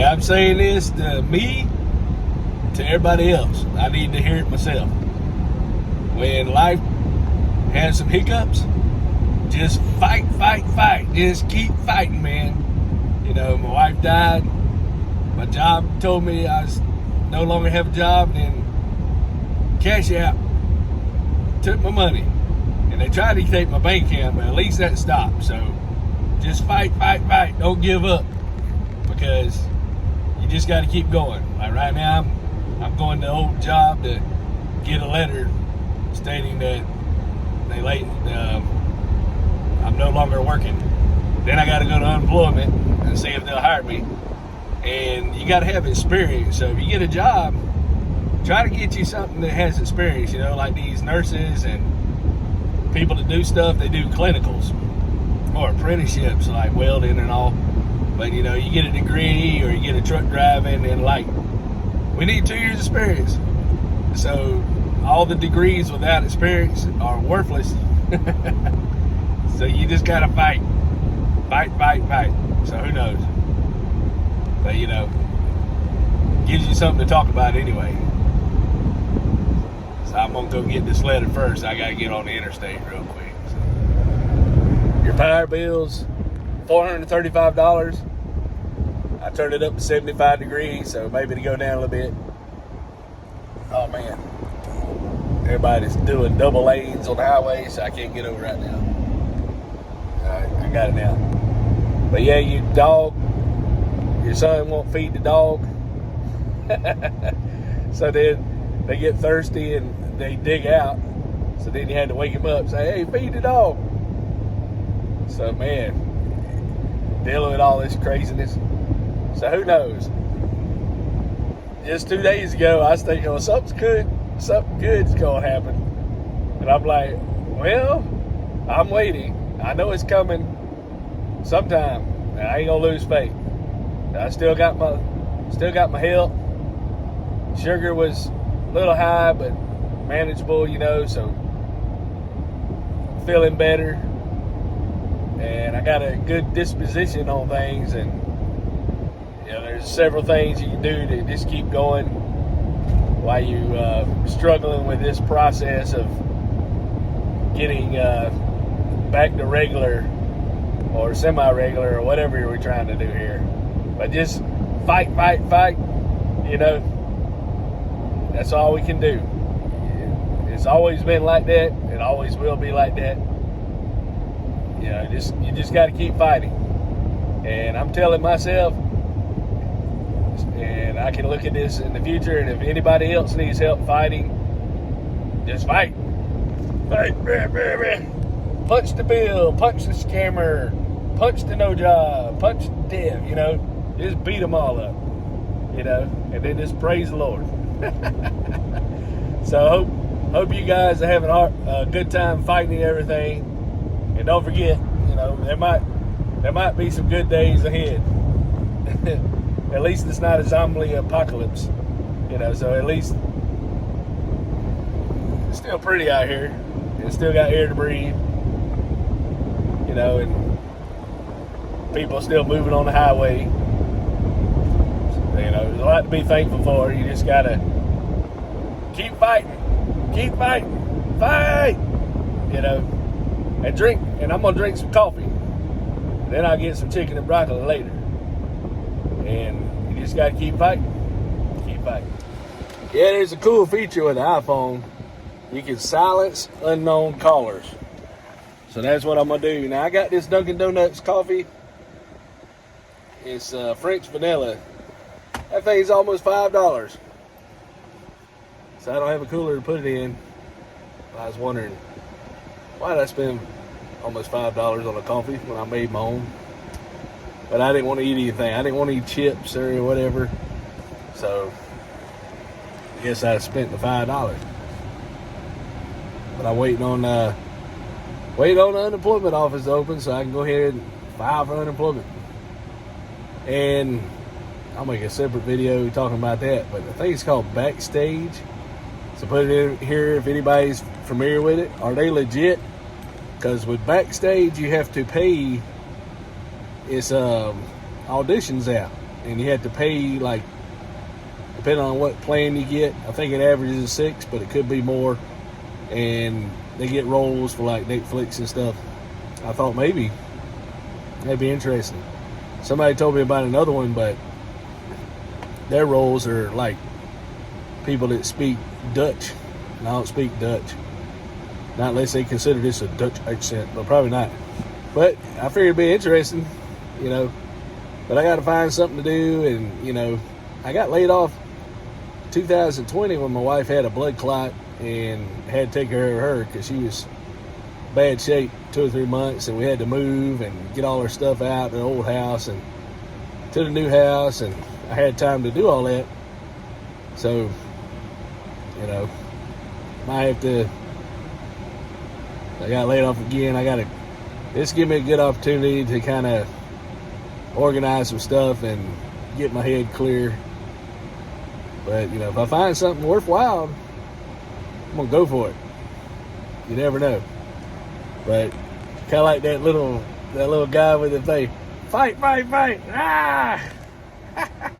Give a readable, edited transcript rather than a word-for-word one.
I'm saying this to me, to everybody else. I need to hear it myself. When life has some hiccups, just fight. Just keep fighting, man. You know, my wife died. My job told me I was no longer have a job, and then Cash App took my money. And they tried to take my bank account, but at least that stopped. So just fight. Don't give up, because you just got to keep going. Like right now, I'm going to the old job to get a letter stating that I'm no longer working. Then I got to go to unemployment and see if they'll hire me. And you got to have experience. So if you get a job, try to get you something that has experience. You know, like these nurses and people that do stuff, they do clinicals or apprenticeships like welding and all. But you know, you get a degree or you get a truck driving, and like, we need 2 years experience. So all the degrees without experience are worthless. So you just gotta fight. So who knows? But you know, gives you something to talk about anyway. So I'm gonna go get this letter first. I gotta get on the interstate real quick. So, your power bill's $435. I turned it up to 75 degrees, so maybe to go down a little bit. Oh man, everybody's doing double lanes on the highway, so I can't get over right now. Alright, I got it now. But yeah, your son won't feed the dog. So then they get thirsty and they dig out. So then you had to wake him up and say, hey, feed the dog. So man, dealing with all this craziness. So who knows? Just 2 days ago, I was thinking, well, something good's gonna happen. And I'm like, well, I'm waiting. I know it's coming sometime. I ain't gonna lose faith. I still got my health. Sugar was a little high, but manageable, you know, so feeling better. And I got a good disposition on things, and you know, there's several things you can do to just keep going while you struggling with this process of getting back to regular or semi-regular or whatever we're trying to do here. But just fight. You know, that's all we can do. It's always been like that. It always will be like that. You know, you just got to keep fighting. And I'm telling myself, and I can look at this in the future, and if anybody else needs help fighting, just fight. Fight. Punch the bill, punch the scammer, punch the no job, punch the dev, you know. Just beat them all up, you know, and then just praise the Lord. So hope you guys are having a good time fighting everything. And don't forget, you know, there might be some good days ahead. At least it's not a zombie apocalypse, you know. So at least it's still pretty out here. It's still got air to breathe, you know, and people still moving on the highway. So, you know, there's a lot to be thankful for. You just gotta keep fighting, fight, you know, and drink. And I'm gonna drink some coffee. And then I'll get some chicken and broccoli later. And you just gotta keep fighting. Yeah, there's a cool feature with the iPhone. You can silence unknown callers. So that's what I'm gonna do. Now I got this Dunkin' Donuts coffee. It's French vanilla. That thing's almost $5. So I don't have a cooler to put it in. I was wondering, why did I spend almost $5 on a coffee when I made my own? But I didn't want to eat anything. I didn't want to eat chips or whatever. So I guess I spent the $5. But I'm waiting on the unemployment office to open so I can go ahead and file for unemployment. And I'll make a separate video talking about that. But I think it's called Backstage. So put it in here if anybody's familiar with it. Are they legit? Because with Backstage, you have to pay its auditions out. and you have to pay, like, depending on what plan you get. I think it averages 6, but it could be more. And they get rolls for like Netflix and stuff. I thought maybe that'd be interesting. Somebody told me about another one, but their rolls are like people that speak Dutch. And I don't speak Dutch. Not unless they consider this a Dutch accent, but probably not. But I figured it'd be interesting, you know. But I got to find something to do, and, you know, I got laid off 2020 when my wife had a blood clot and had to take care of her because she was bad shape 2 or 3 months, and we had to move and get all her stuff out of the old house and to the new house, and I had time to do all that. So, you know, might have to. I got laid off again. This give me a good opportunity to kind of organize some stuff and get my head clear. But, you know, if I find something worthwhile, I'm gonna go for it. You never know. But kind of like that little guy with the face, fight, ah!